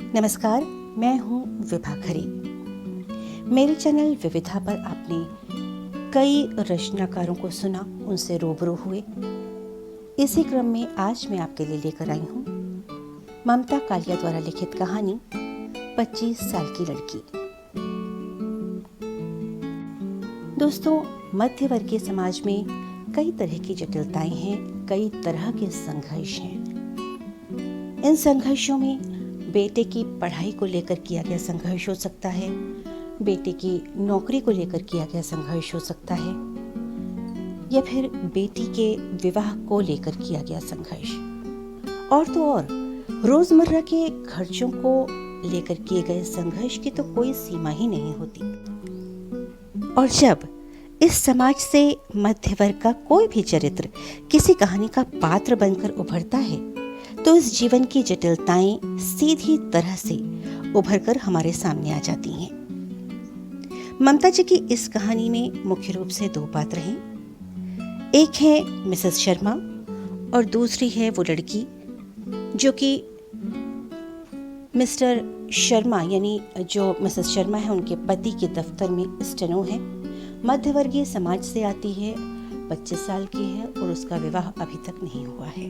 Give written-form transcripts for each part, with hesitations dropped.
नमस्कार, मैं हूँ विभा खरे। मेरे चैनल विविधा पर आपने कई रचनाकारों को सुना, उनसे रूबरू हुए। इसी क्रम में आज मैं आपके लिए लेकर आई हूँ ममता कालिया द्वारा लिखित कहानी 25 साल की लड़की। दोस्तों, मध्य वर्गीय समाज में कई तरह की जटिलताएं हैं, कई तरह के संघर्ष हैं। इन संघर्षों में बेटे की पढ़ाई को लेकर किया गया संघर्ष हो सकता है, बेटे की नौकरी को लेकर किया गया संघर्ष हो सकता है, या फिर बेटी के विवाह को लेकर किया गया संघर्ष। और तो और रोजमर्रा के खर्चों को लेकर किए गए संघर्ष की तो कोई सीमा ही नहीं होती। और जब इस समाज से मध्य वर्ग का कोई भी चरित्र किसी कहानी का पात्र बनकर उभरता है, तो इस जीवन की जटिलताएं सीधी तरह से उभरकर हमारे सामने आ जाती हैं। ममता जी की इस कहानी में मुख्य रूप से दो पात्र हैं। एक है मिसेस शर्मा और दूसरी है वो लड़की जो कि मिस्टर शर्मा यानी जो मिसेस शर्मा है उनके पति के दफ्तर में स्टेनो है। मध्यवर्गीय समाज से आती है, 25 साल की है और उसका विवाह अभी तक नहीं हुआ है।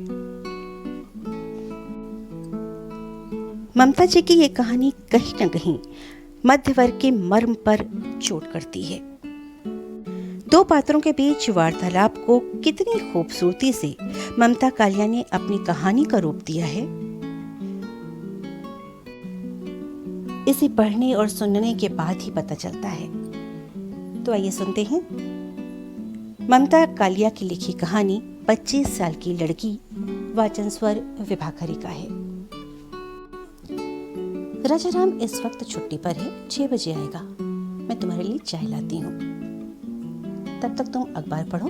ममता जी की ये कहानी कहीं न कहीं मध्य वर्ग के मर्म पर चोट करती है। दो पात्रों के बीच वार्तालाप को कितनी खूबसूरती से ममता कालिया ने अपनी कहानी का रूप दिया है, इसे पढ़ने और सुनने के बाद ही पता चलता है। तो आइए सुनते हैं ममता कालिया की लिखी कहानी 25 साल की लड़की। वाचन स्वर विभा खरे का है। राजाराम इस वक्त छुट्टी पर है, 6 बजे आएगा। मैं तुम्हारे लिए चाय लाती हूँ, तब तक तुम अखबार पढ़ो।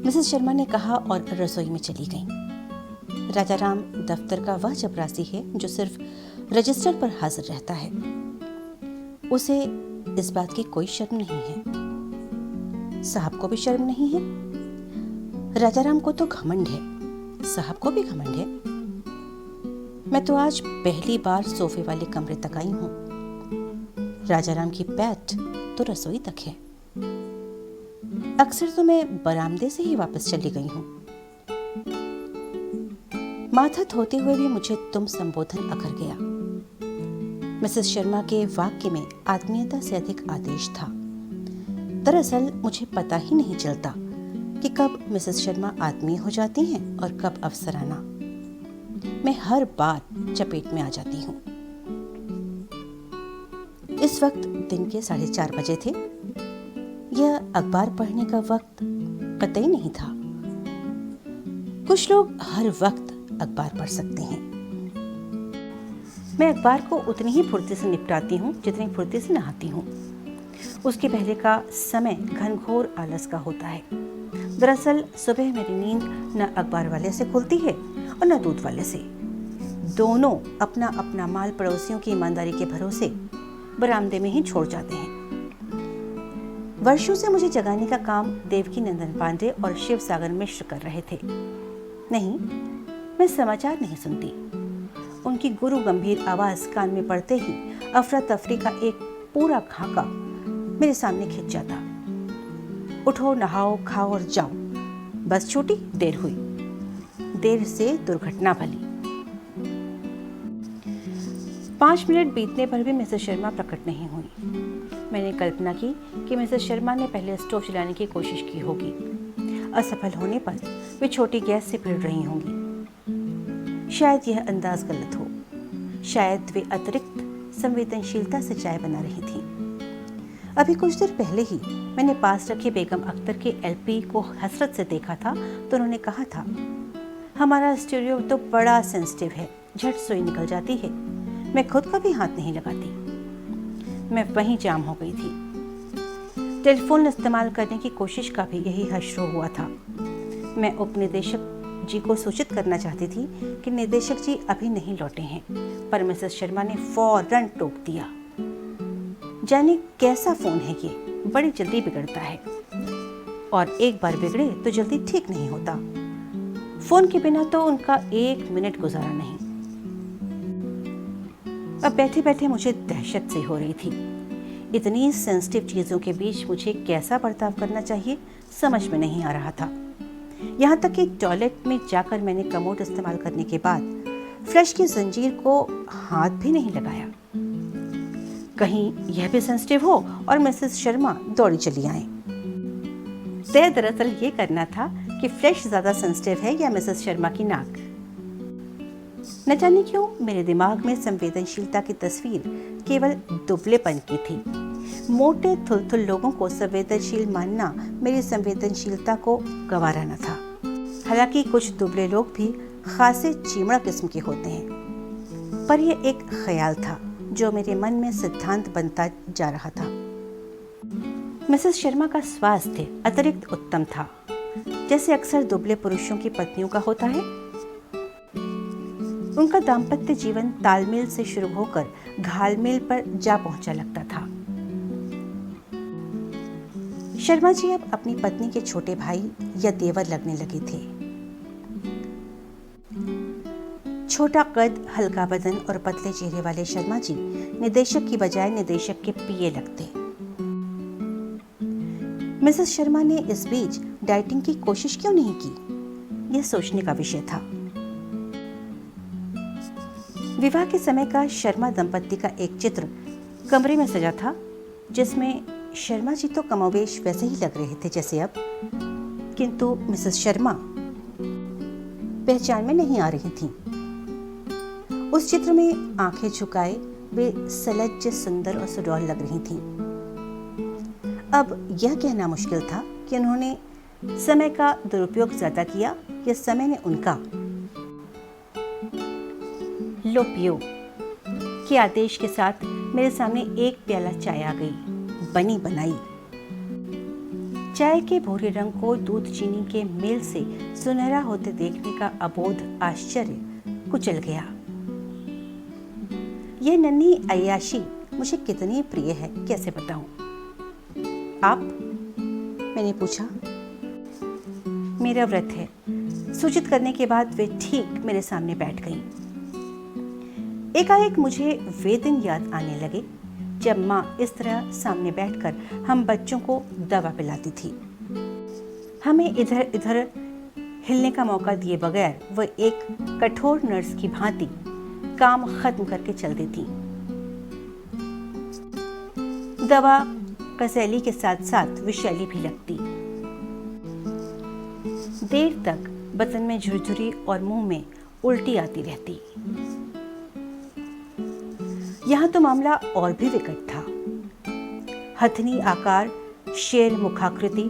मिसेस शर्मा ने कहा और रसोई में चली गई। राजाराम दफ्तर का वह चपरासी है जो सिर्फ रजिस्टर पर हाजिर रहता है। उसे इस बात की कोई शर्म नहीं है। साहब को भी शर्म नहीं है। राजाराम को तो घमंड है, साहब को भी घमंड है। मैं तो आज पहली बार सोफे वाले कमरे तक आई हूँ। राजाराम की पैठ तो रसोई तक है। अक्सर तो मैं बरामदे से ही वापस चली गई हूँ। माथा धोते हुए भी मुझे तुम संबोधन अखर गया। मिसेस शर्मा के वाक्य में आत्मीयता से अधिक आदेश था। दरअसल मुझे पता ही नहीं चलता कि कब मिसेस शर्मा आत्मीय हो जाती हैं और कब अफसराना। मैं हर बार चपेट में आ जाती हूँ। इस वक्त दिन के 4:30 बजे थे। यह अखबार पढ़ने का वक्त कतई नहीं था। कुछ लोग हर वक्त अखबार पढ़ सकते हैं। मैं अखबार को उतनी ही फुर्ती से निपटाती हूँ जितनी फुर्ती से नहाती हूँ। उसके पहले का समय घनघोर आलस का होता है। दरअसल सुबह मेरी नींद न अखबार वाले से खुलती है और न दूध वाले से। दोनों अपना अपना माल पड़ोसियों की ईमानदारी के भरोसे बरामदे में ही छोड़ जाते हैं। वर्षों से मुझे जगाने का काम देवकी नंदन पांडे और शिव सागर मिश्र कर रहे थे। नहीं, मैं समाचार नहीं सुनती। उनकी गुरु गंभीर आवाज कान में पड़ते ही अफरा तफरी का एक पूरा खाका मेरे सामने खिंच जाता। उठो, नहाओ, खाओ और जाओ। बस छूटी, देर हुई। देर से दुर्घटना भली। 5 मिनट बीतने पर भी मिसेस शर्मा प्रकट नहीं हुई। मैंने कल्पना की कि मिसेस शर्मा ने पहले स्टोव जलाने की कोशिश की होगी। असफल होने पर वे छोटी गैस से भिड़ रही होंगी। शायद यह अंदाज गलत हो। शायद वे अतिरिक्त संवेदनशीलता से चाय बना रही थी। अभी कुछ देर पहले ही मैंने पास रखे बेगम अख्तर के एलपी को हसरत से देखा था तो उन्होंने कहा था, हमारा स्टीरियो तो बड़ा सेंसिटिव है, झट सुई निकल जाती है। मैं खुद का भी हाथ नहीं लगाती। मैं वहीं जाम हो गई थी। टेलीफोन इस्तेमाल करने की कोशिश का भी यही हश्र हुआ था। मैं उपनिदेशक जी को सूचित करना चाहती थी कि निदेशक जी अभी नहीं लौटे हैं, पर मिसेस शर्मा ने फौरन टोक दिया। जाने कैसा फोन है ये, बड़ी जल्दी बिगड़ता है और एक बार बिगड़े तो जल्दी ठीक नहीं होता। फोन के बिना तो उनका 1 मिनट गुजारा नहीं। अब बैठे बैठे मुझे दहशत सी हो रही थी। इतनी सेंसिटिव चीज़ों के बीच मुझे कैसा बर्ताव करना चाहिए समझ में नहीं आ रहा था। यहाँ तक कि टॉयलेट में जाकर मैंने कमोड इस्तेमाल करने के बाद फ्लश की जंजीर को हाथ भी नहीं लगाया, कहीं यह भी सेंसिटिव हो और मिसेस शर्मा दौड़ी चली आए। तय दरअसल ये करना था कि फ्लश ज़्यादा सेंसिटिव है या मिसेस शर्मा की नाक। न जाने क्यों मेरे दिमाग में संवेदनशीलता की तस्वीर केवल दुबलेपन की थी। मोटे थुलथुल लोगों को संवेदनशील मानना मेरी संवेदनशीलता को गवारा न था। हालांकि कुछ दुबले लोग भी खासे चिमड़ा किस्म के होते हैं, पर यह एक ख्याल था जो मेरे मन में सिद्धांत बनता जा रहा था। मिसेस शर्मा का स्वास्थ्य अतिरिक्त उत्तम था, जैसे अक्सर दुबले पुरुषों की पत्नियों का होता है। उनका दाम्पत्य जीवन तालमेल से शुरू होकर घालमेल पर जा पहुंचा लगता था। शर्मा जी अब अपनी पत्नी के छोटे भाई या देवर लगने लगे थे। छोटा कद, हल्का बदन और पतले चेहरे वाले शर्मा जी निदेशक की बजाय निदेशक के पीए लगते। मिसेस शर्मा ने इस बीच डाइटिंग की कोशिश क्यों नहीं की, यह सोचने का विषय था। विवाह के समय का शर्मा दंपत्ति का एक चित्र कमरे में सजा था, जिसमें शर्मा जी तो कमोवेश वैसे ही लग रहे थे जैसे अब, किंतु मिसेस शर्मा पहचान में नहीं आ रही थीं। उस चित्र में आंखें झुकाए वे सलज्ज, सुंदर और सुडौल लग रही थीं। अब यह कहना मुश्किल था कि उन्होंने समय का दुरुपयोग ज्यादा किया या समय ने उनका। लो पियो के आदेश के साथ मेरे सामने एक प्याला चाय आ गई, बनी बनाई। चाय के भूरे रंग को दूध चीनी के मेल से सुनहरा होते देखने का अबोध आश्चर्य कुचल गया। यह नन्ही अय्याशी मुझे कितनी प्रिय है, कैसे बताऊं। आप? मैंने पूछा। मेरा व्रत है, सूचित करने के बाद वे ठीक मेरे सामने बैठ गईं। एकाएक मुझे वे दिन याद आने लगे जब माँ इस तरह सामने बैठकर हम बच्चों को दवा पिलाती थी। हमें इधर इधर हिलने का मौका दिए बगैर वह एक कठोर नर्स की भांति काम खत्म करके चल देती। दवा कसैली के साथ साथ विषैली भी लगती। देर तक बदन में झुरझुरी और मुंह में उल्टी आती रहती। यहाँ तो मामला और भी विकट था। हथनी आकार, शेर मुखाकृति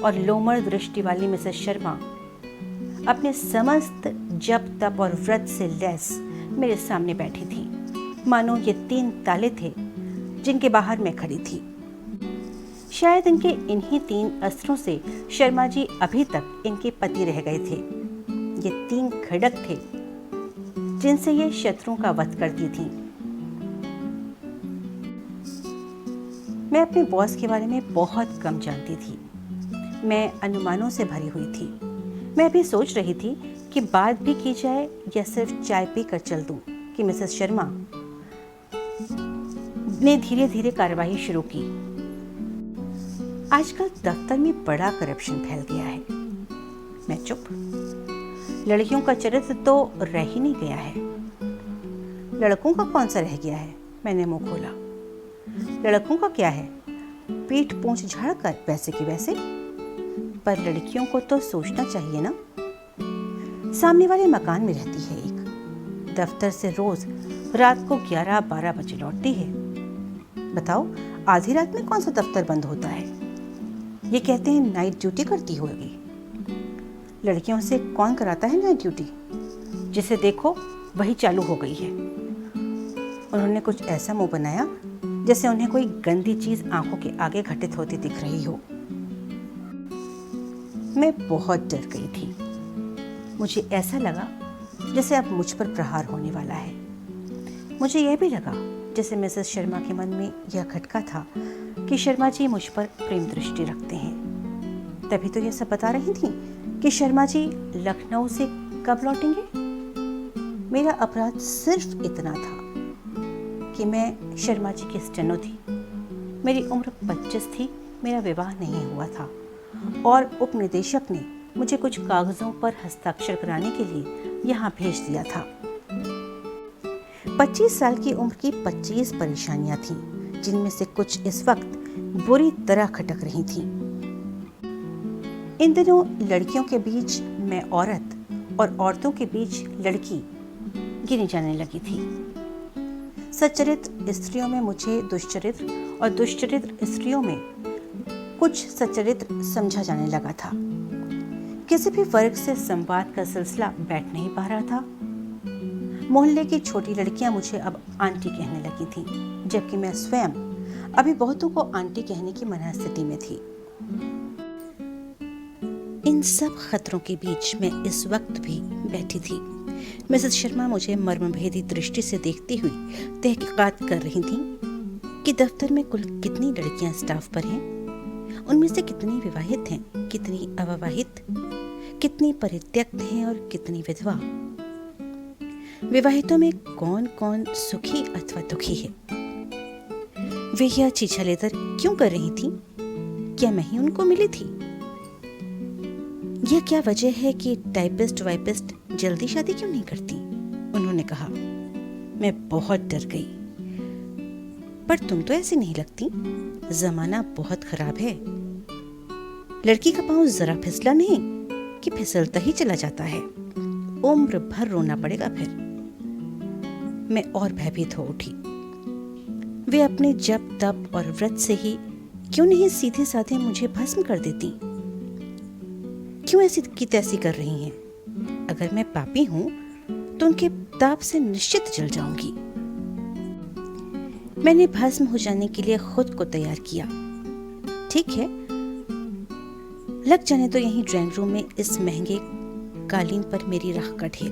और लोमड़ दृष्टि वाली मिसेस शर्मा अपने समस्त जप तप और व्रत से लैस मेरे सामने बैठी थी, मानो ये 3 ताले थे जिनके बाहर मैं खड़ी थी। शायद इनके इन्हीं 3 अस्त्रों से शर्मा जी अभी तक इनके पति रह गए थे। ये 3 खड़ग थे जिनसे ये शत्रुओं का वध करती थीं। मैं अपने बॉस के बारे में बहुत कम जानती थी। मैं अनुमानों से भरी हुई थी। मैं अभी सोच रही थी कि बात भी की जाए या सिर्फ चाय पी कर चल दूं कि मिसेस शर्मा ने धीरे धीरे कार्रवाई शुरू की। आजकल दफ्तर में बड़ा करप्शन फैल गया है। मैं चुप। लड़कियों का चरित्र तो रह ही नहीं गया है। लड़कों का कौन सा रह गया है? मैंने मुंह खोला। लड़कों का क्या है, पीठ पूंछ झाड़कर वैसे की वैसे, पर लड़कियों को तो सोचना चाहिए ना। सामने वाले मकान में रहती है एक, दफ्तर से रोज रात को 11-12 बजे लौटती है। बताओ, आधी रात में कौन सा दफ्तर बंद होता है? ये कहते हैं नाइट ड्यूटी करती होगी। लड़कियों से कौन कराता है नाइट ड्यूटी? जिसे देखो वही चालू हो गई है। उन्होंने कुछ ऐसा मुंह बनाया जैसे उन्हें कोई गंदी चीज आंखों के आगे घटित होती दिख रही हो। मैं बहुत डर गई थी। मुझे ऐसा लगा जैसे अब मुझ पर प्रहार होने वाला है। मुझे यह भी लगा जैसे मिसेस शर्मा के मन में यह खटका था कि शर्मा जी मुझ पर प्रेम दृष्टि रखते हैं। तभी तो यह सब बता रही थी कि शर्मा जी लखनऊ से कब लौटेंगे। मेरा अपराध सिर्फ इतना था। कि मैं शर्मा जी की स्टेनो थी। मेरी उम्र 25 थी, मेरा विवाह नहीं हुआ था और उपनिदेशक ने मुझे कुछ कागज़ों पर हस्ताक्षर कराने के लिए यहाँ भेज दिया था। 25 साल की उम्र की 25 परेशानियां थीं, जिनमें से कुछ इस वक्त बुरी तरह खटक रही थीं। इन दिनों लड़कियों के बीच मैं औरत और औरतों के बीच लड़की गिनी जाने लगी थी। सच्चरित्र स्त्रियों में मुझे दुष्चरित्र और दुष्चरित्र स्त्रियों में कुछ सच्चरित्र समझा जाने लगा था। किसी भी वर्ग से संवाद का सिलसिला बैठ नहीं पा रहा था। मोहल्ले की छोटी लड़कियां मुझे अब आंटी कहने लगी थीं, जबकि मैं स्वयं अभी बहुतों को आंटी कहने की मना स्थिति में थी। इन सब खतरों के बीच मैं इस वक्त भी बैठी थी। मिसेस शर्मा मुझे मर्मभेदी दृष्टि से देखती हुई तहकीकात कर रही थीं कि दफ्तर में कुल कितनी लड़कियां स्टाफ पर हैं, उनमें से कितनी विवाहित हैं, कितनी अविवाहित, कितनी परित्यक्त हैं और कितनी विधवा। विवाहितों में कौन कौन सुखी अथवा दुखी है। वे यह छीछलेतर क्यों कर रही थीं? क्या मैं ही उनको मिली थी? यह क्या वजह है कि टाइपिस्ट वाइपिस्ट जल्दी शादी क्यों नहीं करती? उन्होंने कहा। मैं बहुत डर गई। पर तुम तो ऐसी नहीं लगती। जमाना बहुत खराब है। लड़की का पांव जरा फिसला नहीं कि फिसलता ही चला जाता है। उम्र भर रोना पड़ेगा फिर। मैं और भयभीत हो उठी। वे अपने जप तप और व्रत से ही क्यों नहीं सीधे साधे मुझे भस्म कर देती? क्यों ऐसी की तैसी कर रही हैं? अगर मैं पापी हूं तो उनके ताप से निश्चित जल जाऊंगी। मैंने भस्म हो जाने के लिए खुद को तैयार किया। ठीक है, लग जाने तो यहीं ड्राइंग रूम में इस महंगे कालीन पर मेरी राख का ढेर।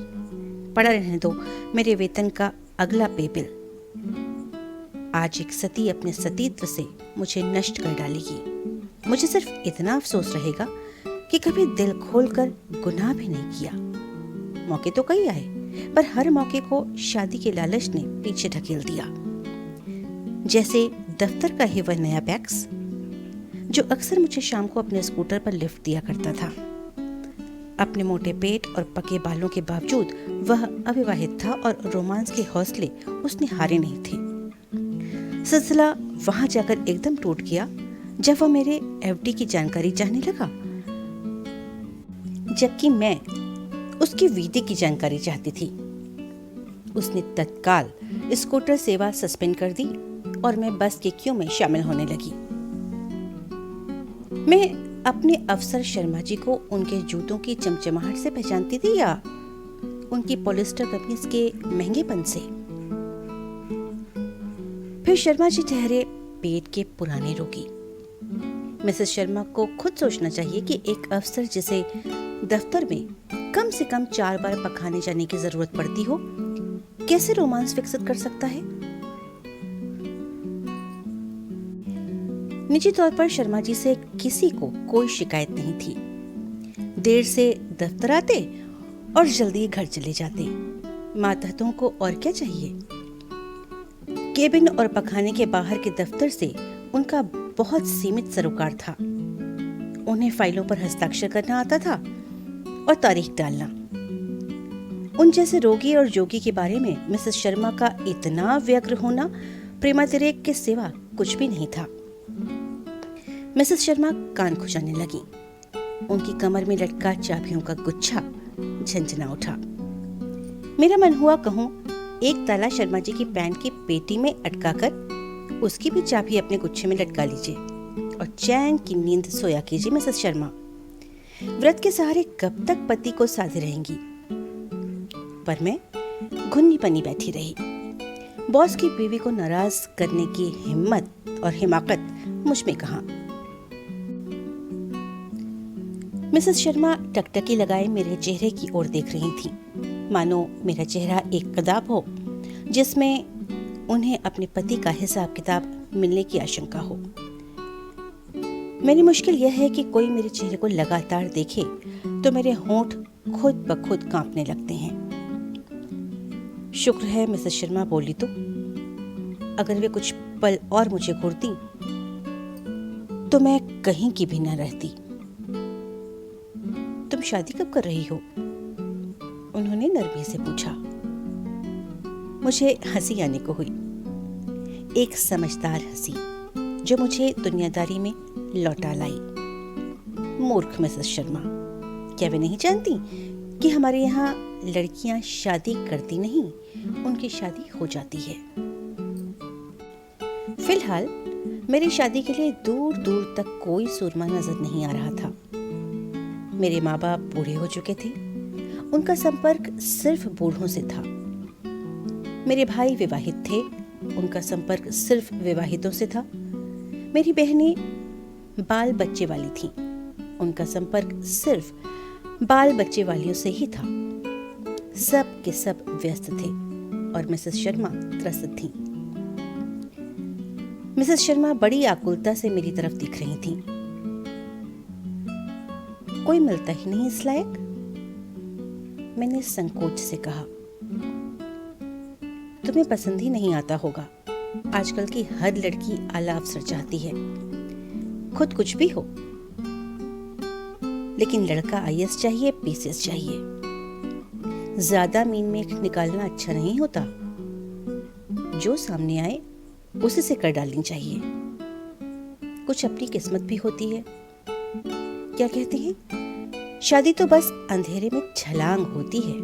पड़ा रहने दो मेरे वेतन का अगला पे बिल। आज एक सती अपने सतीत्व से मुझे नष्ट कर डालेगी। मुझे सिर्फ इतना अफसोस रहेगा कि कभी दिल खोलकर गुनाह भी नहीं किया। मौके तो कई आए, पर हर मौके को शादी के लालच ने पीछे ढकेल दिया। जैसे दफ्तर का ही वह नया पैक्स, जो अक्सर मुझे शाम को अपने स्कूटर पर लिफ्ट दिया करता था। अपने मोटे पेट और पके बालों के बावजूद वह अविवाहित था और रोमांस के हौसले उसने हारे नहीं थे। सिलसिला वहां जाकर एकदम टूट गया जब वह मेरे एफडी की जानकारी चाहने लगा, जबकि मैं उसकी वीडी की जानकारी चाहती थी। उसने तत्काल स्कूटर सेवा सस्पेंड कर दी और मैं बस के क्यू में शामिल होने लगी। मैं अपने अफसर शर्मा जी को उनके जूतों की चमचमाहट से पहचानती थी या उनकी पॉलिस्टर कमीज के महंगेपन से। फिर शर्मा जी ठहरे पेट के पुराने रोगी। मिसेस शर्मा को खुद सोचना चाहिए कि एक अफसर जिसे दफ्तर में कम से कम 4 बार पखाने जाने की जरूरत पड़ती हो, कैसे रोमांस विकसित कर सकता है। निजी तौर पर शर्मा जी से किसी को कोई शिकायत नहीं थी। देर से दफ्तर आते और जल्दी घर चले जाते। मातहतों को और क्या चाहिए। केबिन और पखाने के बाहर के दफ्तर से उनका बहुत सीमित सरोकार था। उन्हें फाइलों पर हस्ताक्षर करना आता था और तारीख डालना। उन जैसे रोगी और जोगी के बारे में मिसेस शर्मा का इतना व्यग्र होना प्रेमातिरेक के सिवा कुछ भी नहीं था। मिसेस शर्मा कान खुजाने लगी। उनकी कमर में लटका चाबियों का गुच्छा झंझना उठा। मेरा मन हुआ कहूं, एक ताला शर्मा जी की पैंट की पेटी में अटकाकर उसकी भी चाबी अपने गुच्छे में लटका लीजिए और चैन की नींद सोया कीजिए मिसेस शर्मा। व्रत के सहारे कब तक पति को साधे रहेंगी। पर मैं घुन्नी पनी बैठी रही। बॉस की बीवी को नाराज करने की हिम्मत और हिमाकत मुझ में कहां। मिसेस शर्मा टकटकी लगाए मेरे चेहरे की ओर देख रही थी, मानो मेरा चेहरा एक किताब हो जिसमें उन्हें अपने पति का हिसाब किताब मिलने की आशंका हो। मेरी मुश्किल यह है कि कोई मेरे चेहरे को लगातार देखे तो मेरे होंठ खुद ब खुद कांपने लगते हैं। शुक्र है मिसेस शर्मा बोली तो। अगर वे कुछ पल और मुझे घूरती तो मैं कहीं की भी न रहती। तुम शादी कब कर रही हो? उन्होंने नरमी से पूछा। मुझे हंसी आने को हुई, एक समझदार हंसी जो मुझे दुनियादारी में लौटा लाई। मूर्ख मिसेस शर्मा, क्या वे नहीं जानती कि हमारे यहाँ लड़कियां शादी करती नहीं, उनकी शादी हो जाती है। फिलहाल मेरी शादी के लिए दूर दूर तक कोई सूरमा नजर नहीं आ रहा था। मेरे माँ बाप बूढ़े हो चुके थे, उनका संपर्क सिर्फ बूढ़ों से था। मेरे भाई विवाहित थे, उनका संपर्क सिर्फ विवाहितों से था। मेरी बहनें बाल बच्चे वाली थीं, उनका संपर्क सिर्फ बाल बच्चे वालियों से ही था। सब के सब व्यस्त थे और मिसेस शर्मा त्रस्त थीं। मिसेस शर्मा बड़ी आकुलता से मेरी तरफ देख रही थीं। कोई मिलता ही नहीं इस लायक, मैंने संकोच से कहा। तुम्हें पसंद ही नहीं आता होगा, आजकल की हर लड़की आला अफसर चाहती है, खुद कुछ भी हो, लेकिन लड़का आईएएस चाहिए, पीसीएस चाहिए। ज्यादा मीन में निकालना अच्छा नहीं होता, जो सामने आए उसी से कर डालनी चाहिए। कुछ अपनी किस्मत भी होती है। क्या कहते हैं, शादी तो बस अंधेरे में छलांग होती है।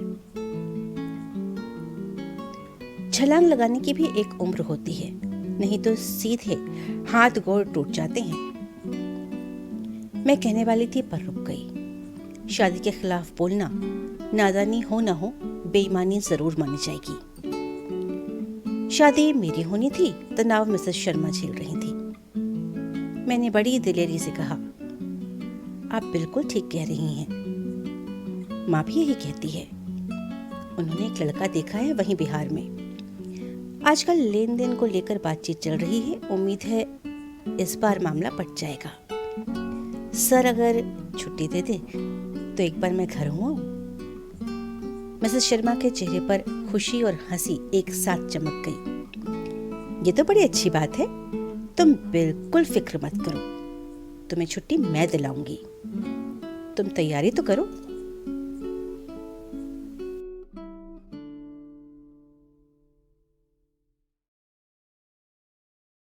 छलांग लगाने की भी एक उम्र होती है, नहीं तो सीधे हाथ गोड़ टूट जाते हैं। मैं कहने वाली थी पर रुक गई। शादी के खिलाफ बोलना नादानी हो ना हो, बेईमानी जरूर मानी जाएगी। शादी मेरी होनी थी, तनाव मिसेस शर्मा झेल रही थी। मैंने बड़ी दिलेरी से कहा, आप बिल्कुल ठीक कह रही हैं, माँ भी यही कहती है। उन्होंने एक लड़का देखा है वहीं बिहार में, आजकल लेन देन को लेकर बातचीत चल रही है। उम्मीद है इस बार मामला पट जाएगा। सर अगर छुट्टी दे दे तो एक बार मैं घर हूँ। मिसेस शर्मा के चेहरे पर खुशी और हंसी एक साथ चमक गई। ये तो बड़ी अच्छी बात है, तुम बिल्कुल फिक्र मत करो, तुम्हें छुट्टी मैं दिलाऊंगी। तुम तैयारी तो करो।